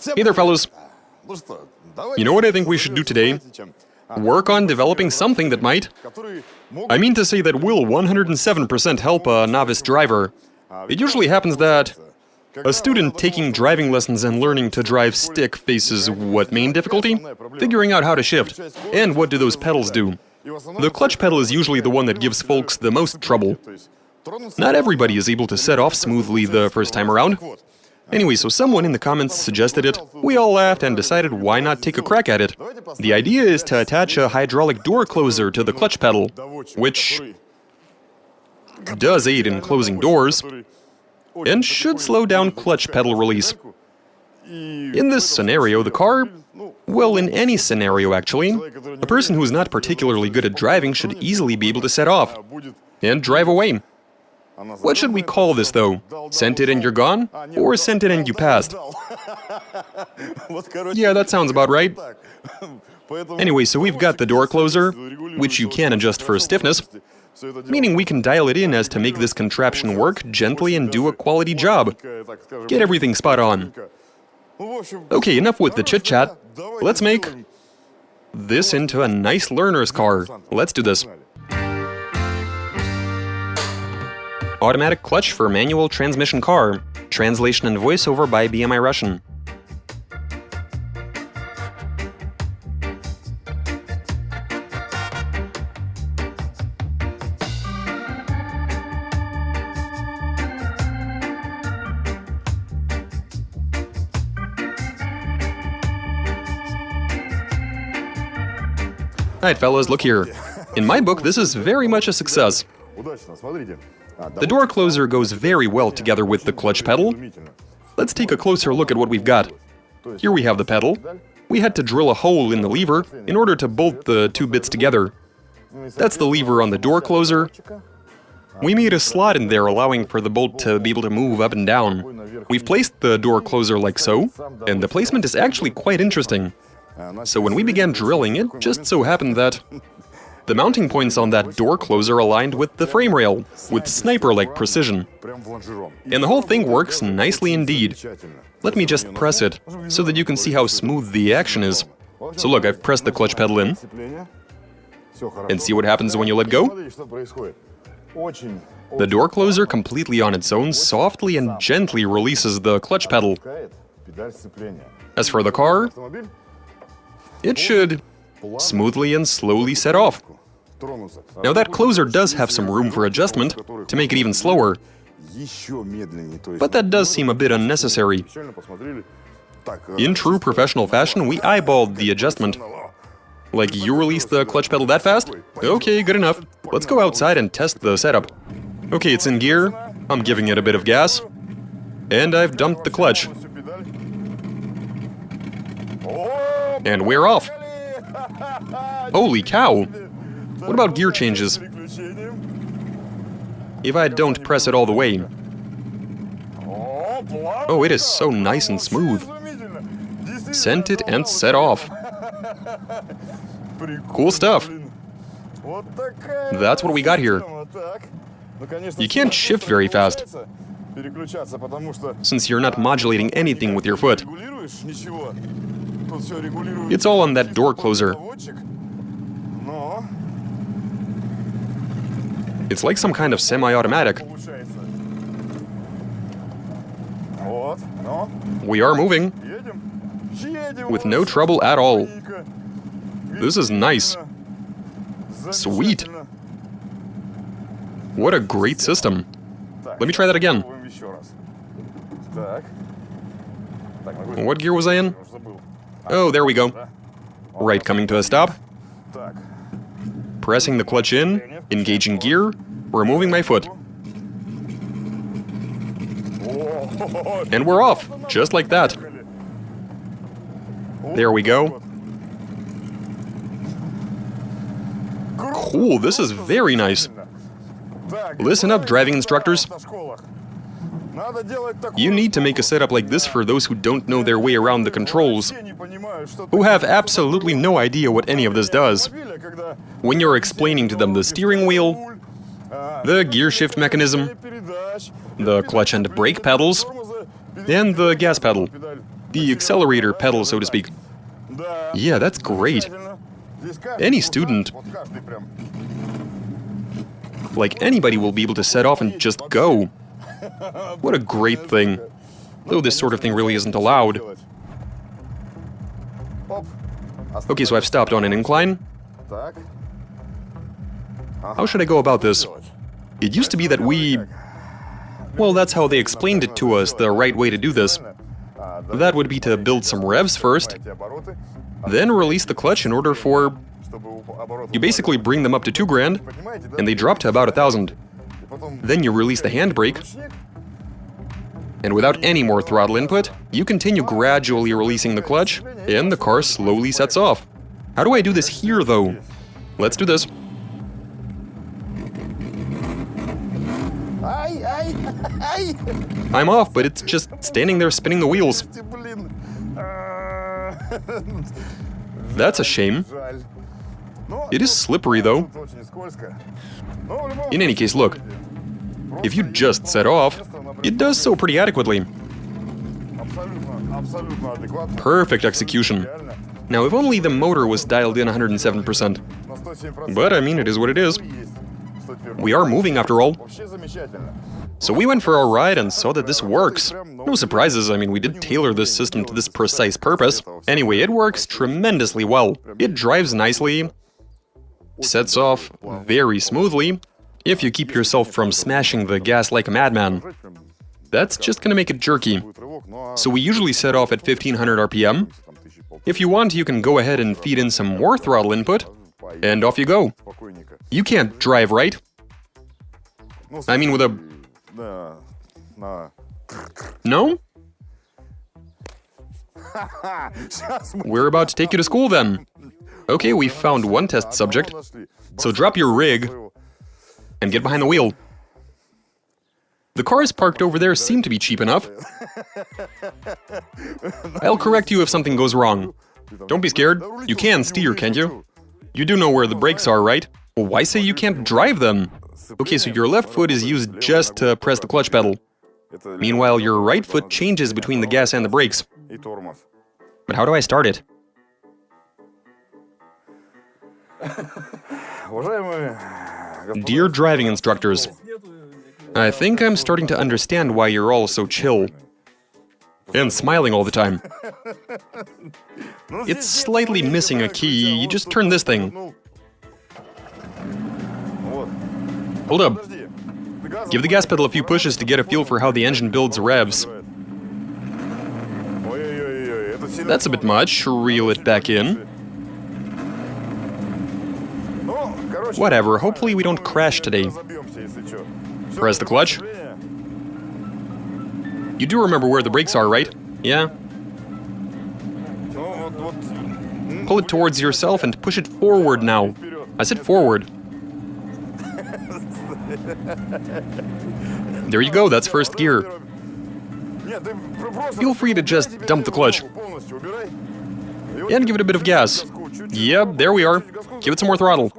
Hey there, fellas. You know what I think we should do today? Work on developing something that might. I mean to say that will 107% help a novice driver. It usually happens that a student taking driving lessons and learning to drive stick faces what main difficulty? Figuring out how to shift. And what do those pedals do? The clutch pedal is usually the one that gives folks the most trouble. Not everybody is able to set off smoothly the first time around. Anyway, so someone in the comments suggested it, we all laughed and decided why not take a crack at it. The idea is to attach a hydraulic door closer to the clutch pedal, which does aid in closing doors, and should slow down clutch pedal release. In this scenario, the car, well, in any scenario actually, a person who is not particularly good at driving should easily be able to set off and drive away. What should we call this, though? Sent it and you're gone? Or sent it and you passed? Yeah, that sounds about right. Anyway, so we've got the door closer, which you can adjust for stiffness, meaning we can dial it in as to make this contraption work gently and do a quality job. Get everything spot on. Okay, enough with the chit-chat. Let's make this into a nice learner's car. Let's do this. Automatic clutch for manual transmission car. Translation and voiceover by BMI Russian. Alright fellas, look here. In my book, this is very much a success. The door closer goes very well together with the clutch pedal. Let's take a closer look at what we've got. Here we have the pedal. We had to drill a hole in the lever in order to bolt the two bits together. That's the lever on the door closer. We made a slot in there allowing for the bolt to be able to move up and down. We've placed the door closer like so, and the placement is actually quite interesting. So when we began drilling, it just so happened that the mounting points on that door closer aligned with the frame rail, with sniper-like precision. And the whole thing works nicely indeed. Let me just press it, so that you can see how smooth the action is. So look, I've pressed the clutch pedal in. And see what happens when you let go? The door closer, completely on its own, softly and gently releases the clutch pedal. As for the car, it should smoothly and slowly set off. Now that closer does have some room for adjustment to make it even slower, but that does seem a bit unnecessary. In true professional fashion, we eyeballed the adjustment. Like, you released the clutch pedal that fast? Okay, good enough. Let's go outside and test the setup. Okay, it's in gear, I'm giving it a bit of gas, and I've dumped the clutch. And we're off. Holy cow! What about gear changes? If I don't press it all the way. Oh, it is so nice and smooth. Sent it and set off. Cool stuff. That's what we got here. You can't shift very fast, since you're not modulating anything with your foot. It's all on that door closer. It's like some kind of semi-automatic. We are moving. With no trouble at all. This is nice. Sweet. What a great system. Let me try that again. What gear was I in? Oh, there we go. Right, coming to a stop. Pressing the clutch in, engaging gear, removing my foot. And we're off, just like that. There we go. Cool, this is very nice. Listen up, driving instructors. You need to make a setup like this for those who don't know their way around the controls, who have absolutely no idea what any of this does. When you're explaining to them the steering wheel, the gear shift mechanism, the clutch and brake pedals, and the gas pedal. The accelerator pedal, so to speak. Yeah, that's great. Any student, like anybody, will be able to set off and just go. What a great thing. Though this sort of thing really isn't allowed. Okay, so I've stopped on an incline. How should I go about this? It used to be that well, that's how they explained it to us, the right way to do this. That would be to build some revs first, then release the clutch in order for... You basically bring them up to 2 grand, and they drop to about 1,000. Then you release the handbrake, and without any more throttle input, you continue gradually releasing the clutch, and the car slowly sets off. How do I do this here, though? Let's do this. I'm off, but it's just standing there spinning the wheels. That's a shame. It is slippery, though. In any case, look. If you just set off, it does so pretty adequately. Perfect execution. Now, if only the motor was dialed in 107%. But, I mean, it is what it is. We are moving, after all. So we went for our ride and saw that this works. No surprises, I mean, we did tailor this system to this precise purpose. Anyway, it works tremendously well. It drives nicely, sets off very smoothly, if you keep yourself from smashing the gas like a madman. That's just gonna make it jerky. So we usually set off at 1500 RPM. If you want, you can go ahead and feed in some more throttle input, and off you go. You can't drive, right? I mean, with a... No? We're about to take you to school, then. Okay, we found one test subject. So drop your rig and get behind the wheel. The cars parked over there seem to be cheap enough. I'll correct you if something goes wrong. Don't be scared. You can steer, can't you? You do know where the brakes are, right? Well, why say you can't drive them? Okay, so your left foot is used just to press the clutch pedal. Meanwhile, your right foot changes between the gas and the brakes. But how do I start it? Dear driving instructors, I think I'm starting to understand why you're all so chill. And smiling all the time. It's slightly missing a key, you just turn this thing. Hold up. Give the gas pedal a few pushes to get a feel for how the engine builds revs. That's a bit much, reel it back in. Whatever, hopefully we don't crash today. Press the clutch. You do remember where the brakes are, right? Yeah? Pull it towards yourself and push it forward now. I said forward. There you go, that's first gear. Feel free to just dump the clutch. And give it a bit of gas. Yep, there we are. Give it some more throttle.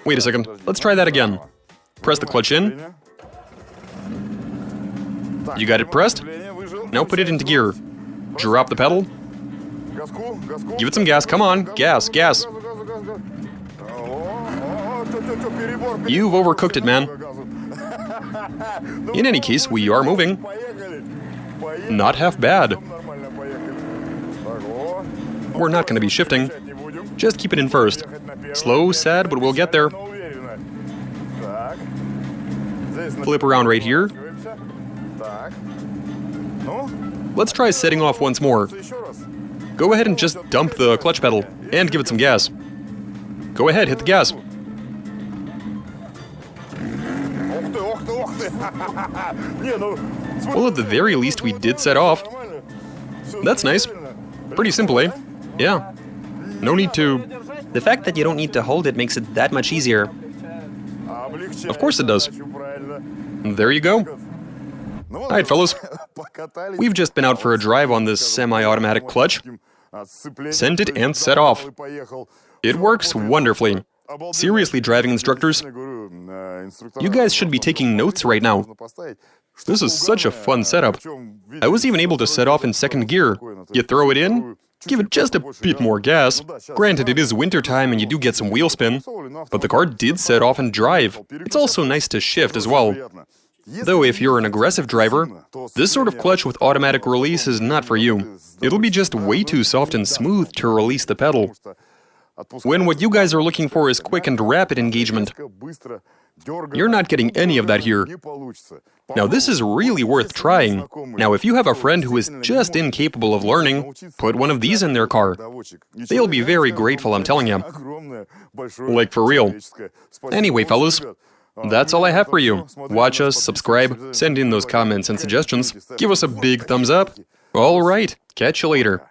Wait a second, let's try that again. Press the clutch in. You got it pressed? Now put it into gear. Drop the pedal. Give it some gas, come on, gas, gas. You've overcooked it, man. In any case, we are moving. Not half bad. We're not going to be shifting. Just keep it in first. Slow, sad, but we'll get there. Flip around right here. Let's try setting off once more. Go ahead and just dump the clutch pedal and give it some gas. Go ahead, hit the gas. Well, at the very least, we did set off. That's nice. Pretty simple, eh? Yeah. No need to... The fact that you don't need to hold it makes it that much easier. Of course it does. There you go. Alright, fellas. We've just been out for a drive on this semi-automatic clutch. Sent it and set off. It works wonderfully. Seriously, driving instructors, you guys should be taking notes right now. This is such a fun setup. I was even able to set off in second gear. You throw it in, give it just a bit more gas. Granted, it is wintertime and you do get some wheel spin, but the car did set off and drive. It's also nice to shift as well. Though if you're an aggressive driver, this sort of clutch with automatic release is not for you. It'll be just way too soft and smooth to release the pedal. When what you guys are looking for is quick and rapid engagement, you're not getting any of that here. Now this is really worth trying. Now if you have a friend who is just incapable of learning, put one of these in their car. They'll be very grateful, I'm telling you. Like for real. Anyway, fellas, that's all I have for you. Watch us, subscribe, send in those comments and suggestions, give us a big thumbs up. All right, catch you later.